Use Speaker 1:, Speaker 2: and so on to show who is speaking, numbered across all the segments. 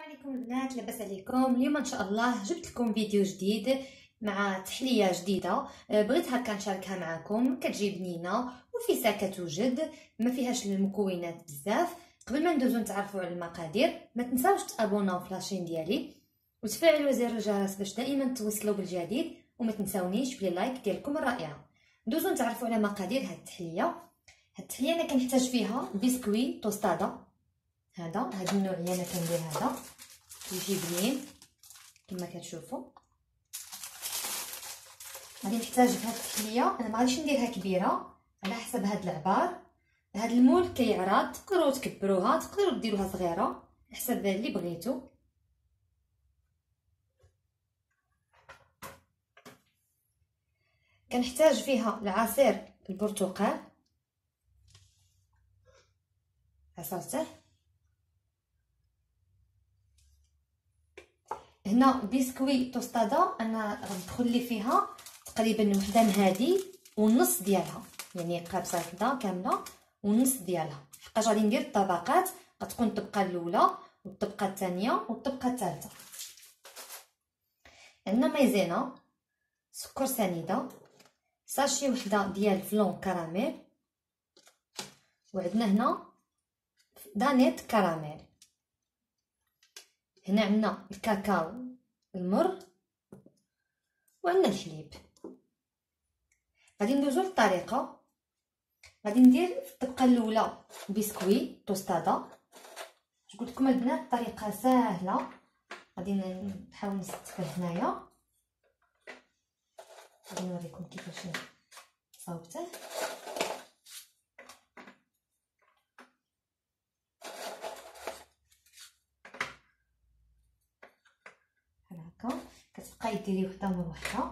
Speaker 1: عليكم البنات، لاباس عليكم؟ اليوم ان شاء الله جبت لكم فيديو جديد مع تحليه جديده. بغيت هكا نشاركها معكم. كتجي بنينه وفيسا كتوجد، ما فيهاش المكونات بزاف. قبل ما ندوزو نتعرفوا على المقادير، ما تنساوش تابوناو في لاشين ديالي وتفعلوا زر الجرس باش دائما توصلوا بالجديد، وما تنساونيش بلي لايك ديالكم الرائعه. ندوزو نتعرفوا على مقادير هاد التحليه. انا كنحتاج فيها بسكوي توستادا، هاد النوعيه انا كندير هذا يجي بنين كما كتشوفوا. غادي نحتاج في هاد التحليه، انا ما غاديش نديرها كبيره على حسب هاد العبار. هاد المول كيعرض، تقدروا تكبروها تقدروا ديروها صغيره على حسب اللي بغيتو. كنحتاج فيها العصير البرتقال، عصرته. هنا بسكوي توستادا انا غندخل لي فيها تقريبا وحده من هذه والنص ديالها، يعني قابصه هكذا كامله والنص ديالها، حقاش غادي ندير الطبقات. غتكون الطبقه الاولى والطبقه الثانيه والطبقه الثالثه. عندنا مايزينا، سكر سنيده، ساشي وحده ديال فلون كراميل، وعندنا هنا دانيت كراميل. هنا عندنا الكاكاو المر وعندنا الحليب. غادي ندوزو للطريقه. غادي ندير في الطبقه الاولى بسكوي توستادا. قلت لكم البنات الطريقه ساهله، غادي نحاول نستفل هنايا. غادي نوريكم كيفاش صاوبته. هكا كتبقاي ديري وحده من وحده،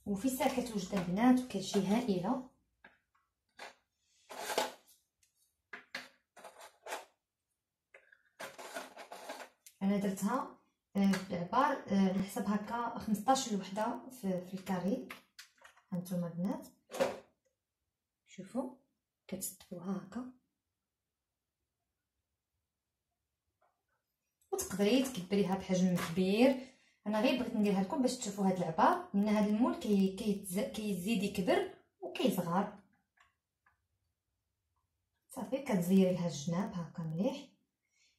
Speaker 1: وفي ساعه كتوجد البنات وكتجي هائله. انا درتها بالعبار نحسب هكا 15 وحده في الكاري. هانتوما البنات شوفوا كتستفوها هكا، وتقدري تكبريها بحجم كبير. انا غير بغيت نديرها لكم باش تشوفوا هاد العبار، لان هاد المول كيزيد يكبر وكيصغر. صافي كتزيري لها الجناب هكا مليح.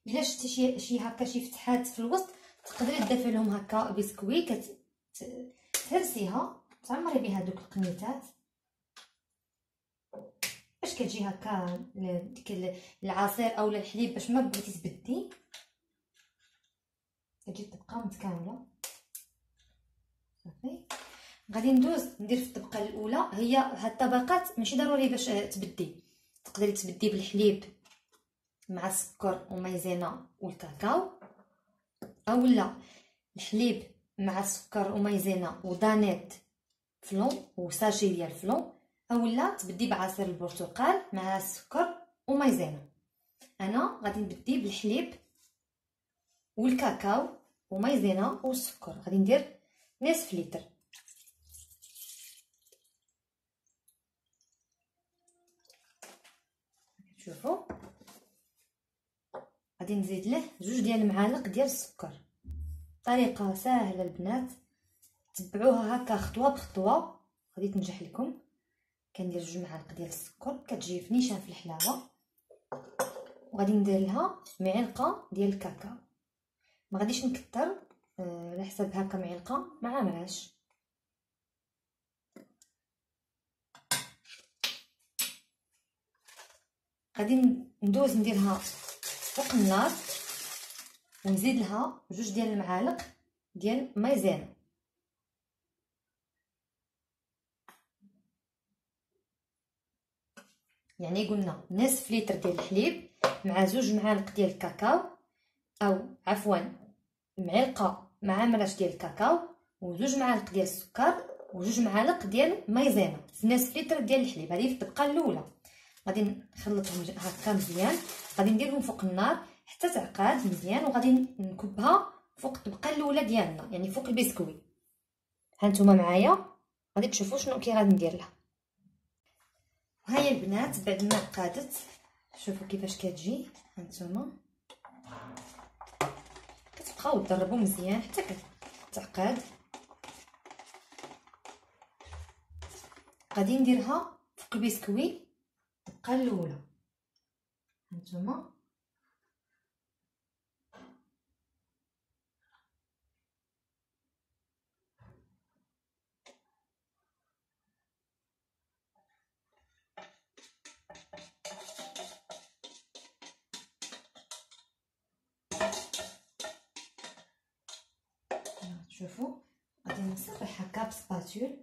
Speaker 1: الا شفتي شي هكا شي فتحات في الوسط تقدري تضيفي لهم هكا بسكوي، تهرسيها تعمري بها دوك القنيتات باش كتجي هكا ديك العصير اولا الحليب باش ما بغيتي تبدي كتجي تبقى متكامله. صافي غادي ندوز ندير في الطبقه الاولى. هي هاد الطبقات ماشي ضروري باش تبدي، تقدري تبدي بالحليب مع السكر ومايزينا والكاكاو، اولا الحليب مع السكر ومايزينا ودانيت فلون وساشي ديال فلون، اولا تبدي بعصير البرتقال مع السكر ومايزينا. انا غادي نبدي بالحليب والكاكاو ومايزينا والسكر. غادي ندير نصف لتر. شوفوا غادي نزيد له 2 ديال المعالق ديال السكر. طريقه ساهله البنات، تبعوها هكا خطوه بخطوه غادي تنجح لكم. كندير 2 معالق ديال السكر، كتجي فنيشه في الحلاوه. وغادي ندير لها معلقه ديال الكاكاو، ما غاديش نكتر على حسب هكا معلقه مع مراش. غادي ندوز نديرها فوق النار ونزيد لها 2 ديال المعالق ديال مايزينا. يعني قلنا نصف لتر ديال الحليب مع 2 معالق ديال الكاكاو، او عفوا معلقه مع مراش ديال الكاكاو و2 معالق ديال السكر و2 معالق ديال مايزينا في نصف لتر ديال الحليب. هذه في الطبقه الاولى. غادي نخلطهم هكا مزيان. غادي نديرهم فوق النار حتى تعقد مزيان، وغادي نكبها فوق الطبقه الاولى ديالنا، يعني فوق البسكوي. هانتوما معايا غادي تشوفوا شنو غادي ندير لها. وهيا البنات بعد ما قادت شوفوا كيفاش كتجي. هانتوما الطبخه وتدربوا مزيان حتى كتعقد. غادي نديرها فوق البسكوي الطبقه الاولى. هانتوما شوفوا غادي نسرح هكا بسباتول.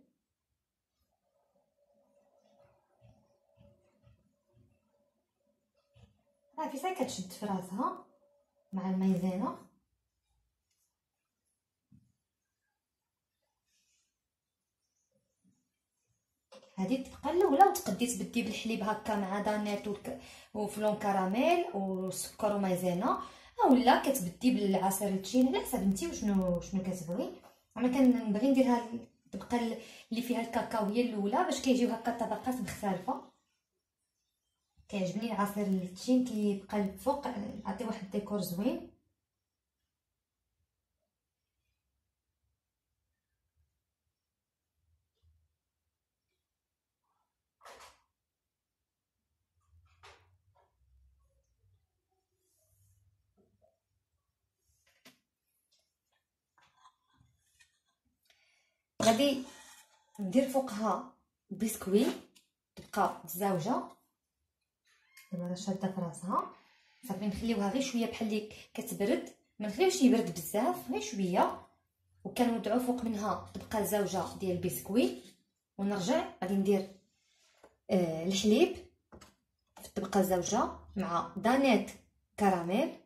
Speaker 1: صافي سا كتشد في راسها مع المايزينا. هذه الطبقه الاولى. وتقدي تبدي بالحليب هكا مع دانيت وفلون كراميل وسكر ومايزينا، اولا كتبدي بالعصير التشين على حسب نتي وشنو كتبغي. انا كنبغي نديرها الطبقه اللي فيها الكاكاو هي الاولى باش كيجيو هكا طبقات مختلفه. كيعجبني العصير التشين كيبقى الفوق عطي واحد الديكور زوين. غادي ندير فوقها بسكوي تبقى متزاوجه. دابا راه شاده في راسها. صافي نخليوها غير شويه بحال اللي كتبرد، ما نخليوش يبرد بزاف، غير شويه. وكنوضعوا فوق منها طبقه زوجه ديال البسكوي. ونرجع غادي ندير الحليب في الطبقه الزوجه مع دانيت كراميل،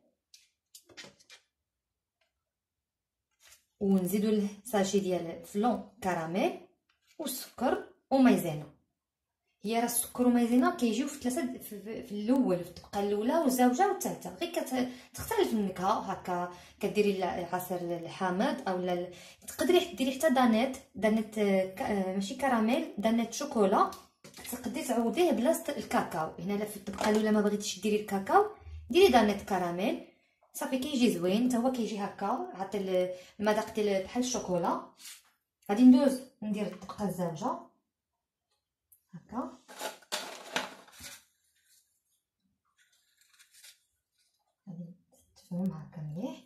Speaker 1: ونزيدو الساشي ديال فلون كراميل والسكر ومايزينا. هي راه السكر ومايزينا كيجيو في ثلاثه في الاول، في الطبقه الاولى والزوجه والثالثه، غير كتختلف النكهه. هكا كديري العصير الحامض اولا تقدري ديري حتى دانيت ماشي كراميل، دانيت شوكولا. تقدري تعوضيه بلاصه الكاكاو. هنا في الطبقه الاولى ما بغيتيش ديري الكاكاو، ديري دانيت كراميل صافي كيجي زوين حتى هو. كيجي هكا عطي المذاق ديال بحال الشوكولا. غادي ندوز ندير الطبقه الزوجه هكا. غادي تفهم هكا مليح.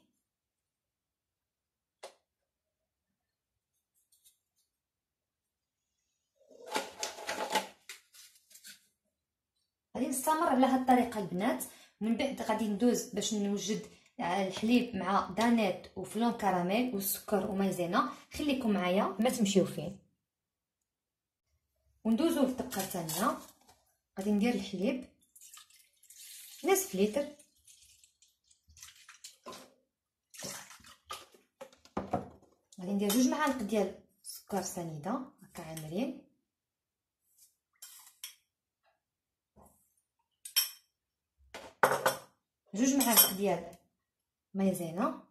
Speaker 1: غادي نستمر على هاد الطريقه البنات. من بعد غادي ندوز باش نوجد الحليب مع دانيت وفلون كراميل والسكر ومايزينا. خليكم معايا ما تمشيو فين. وندوزو للطبقه الثانيه. غادي ندير الحليب نصف لتر. غادي ندير 2 معالق ديال السكر سنيده هكا عامرين. جوج معالق ديال مايزينا.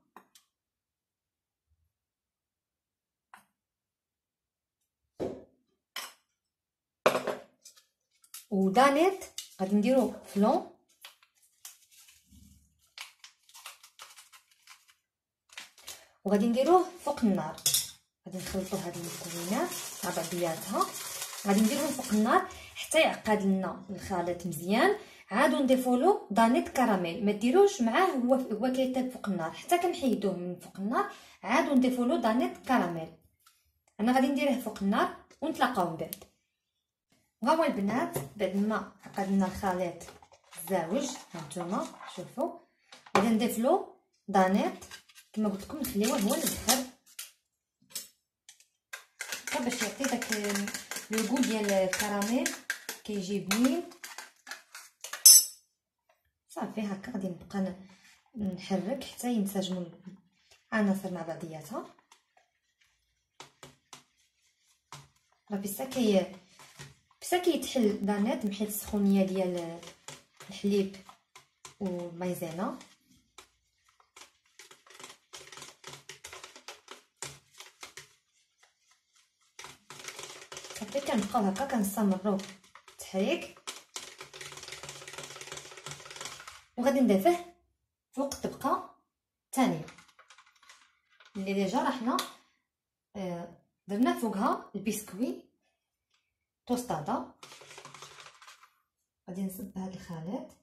Speaker 1: ودانيت غادي نديرو فلون. وغادي نديروه فوق النار. غادي نخلطو هاد المكونات مع بعضياتها. غادي نديروهم فوق النار حتى يعقد لنا الخليط مزيان. عادو نضيفولو دانيت كراميل، ما ديروش معاه هو كيطيب فوق النار. حتى كنحيدوه من فوق النار عادو نضيفولو دانيت كراميل. انا غادي نديره فوق النار ونتلاقاو من بعد. ها هو البنات بعد ما عقد لنا الخليط الزاوج. هانتوما شوفوا غادي نضيفلو دانيت كما قلت لكم. نخليوه هو الاخر باش يعطي داك لوغو ديال الكراميل كيجي بنين. صافي هكا غادي نبقى نحرك حتى ينسجموا العناصر مع بعضياتها. راه بصح كيتحل دانيت من حيت السخونيه ديال الحليب والمايزينا. صافي كنبقاو هكا كنستمروا التحريك. وغادي نضيفه فوق الطبقه الثانيه. اللي ديجا رحنا درنا فوقها البسكوي توستادا. غادي نصب هذا الخليط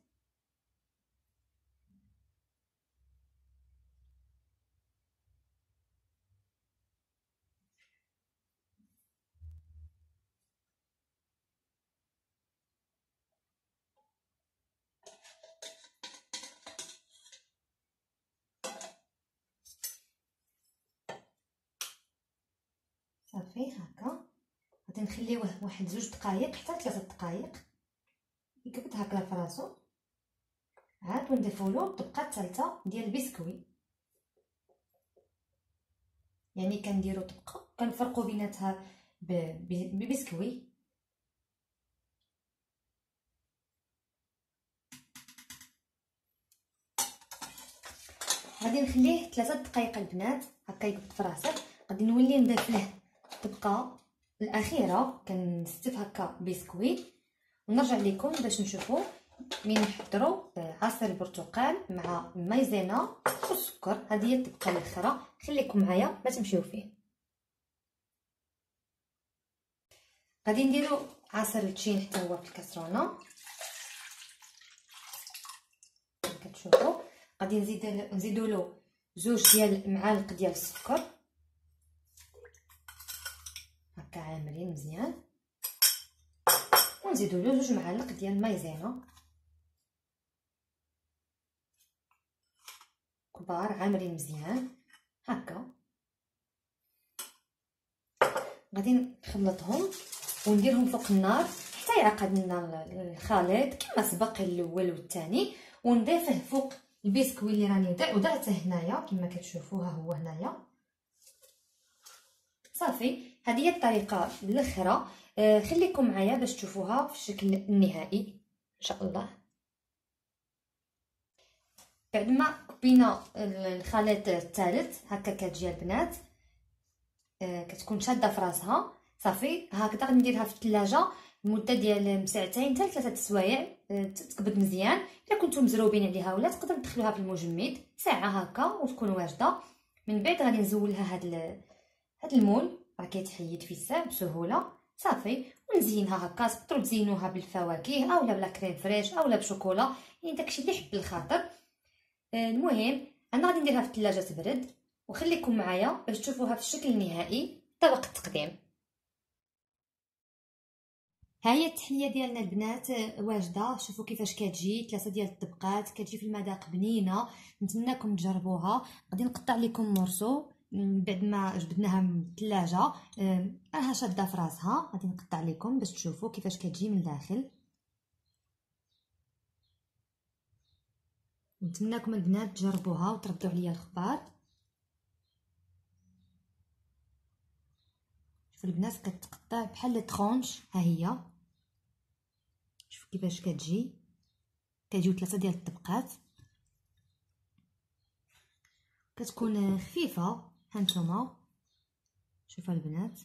Speaker 1: صافي هكا. غادي نخليوه واحد 2 دقائق حتى 3 دقائق يكبد هكا فراسو. عاد ونضيفولو الطبقه الثالثه ديال البسكوي، يعني كنديرو طبقه كنفرقو بيناتها ببسكوي. غادي نخليه 3 دقائق البنات هكا يكبد فراسه. غادي نولي نضيف له الطبقه الاخيره كنستف هكا بسكوي، ونرجع لكم باش نشوفوا من نحضروا عصير البرتقال مع المايزينا والسكر. هذه هي الطبقه الاخرى، خليكم معايا ما تمشيو فيه. غادي نديروا عصير التشين حتى هو في الكاسرونه كتشوفوا. غادي نزيدوا له 2 ديال المعالق ديال السكر هكا عامرين مزيان، ونزيدوا له 2 معالق ديال المايزينا كبار عامرين مزيان هكا. غادي نخلطهم ونديرهم فوق النار حتى يعقد لنا الخليط كما سبق الاول والثاني، ونضيفه فوق البسكوي اللي راني وضعته هنايا كما كتشوفوها هو هنايا. صافي هذه هي الطريقه الاخرى. خليكم معايا باش تشوفوها في الشكل النهائي ان شاء الله. بعد ما كبينا الخليط الثالث هكا كتجي البنات كتكون شاده في راسها. صافي هكذا غنديرها في الثلاجه مده ديال ساعتين حتى 3 سوايع تكبد مزيان. الا كنتو مزروبين عليها ولا تقدروا تدخلوها في المجمد ساعه هكا وتكون واجده. من بعد غادي نزولها هاد المول راه كيتحيد في الساع بسهوله. صافي ونزينها هكا، تقدروا تزينوها بالفواكه اولا بلا كريم فريش اولا بشوكولا، يعني داكشي اللي يحب الخاطر. المهم انا غادي نديرها في الثلاجه تبرد، وخليكم معايا باش تشوفوها في الشكل النهائي طبق التقديم. ها هي التحليه ديالنا البنات واجده. شوفوا كيفاش كتجي 3 ديال الطبقات، كتجي في المذاق بنينه. نتمنىكم تجربوها. غادي نقطع لكم مرسو بعد ما جبدناها من الثلاجه راها شاده في راسها. غادي نقطع لكم باش تشوفوا كيفاش كتجي من الداخل. نتمنىكم البنات تجربوها وتردوا عليا الخبار. شوفوا البنات كتقطع بحال طرونش. ها هي شوفوا كيفاش كتجي، كتجيو 3 ديال الطبقات، كتكون خفيفه. هانتوما شوفوا البنات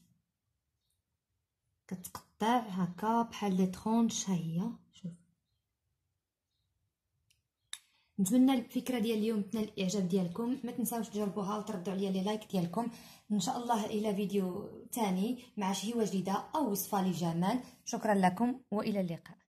Speaker 1: كتقطع هكا بحال طرونش. ها هي شوف. نتمنى الفكره ديال اليوم تنال الاعجاب ديالكم. ما تنساوش تجربوها وتردوا عليا لي لايك ديالكم. ان شاء الله الى فيديو ثاني مع شهوه جديده او وصفه للجمال. شكرا لكم والى اللقاء.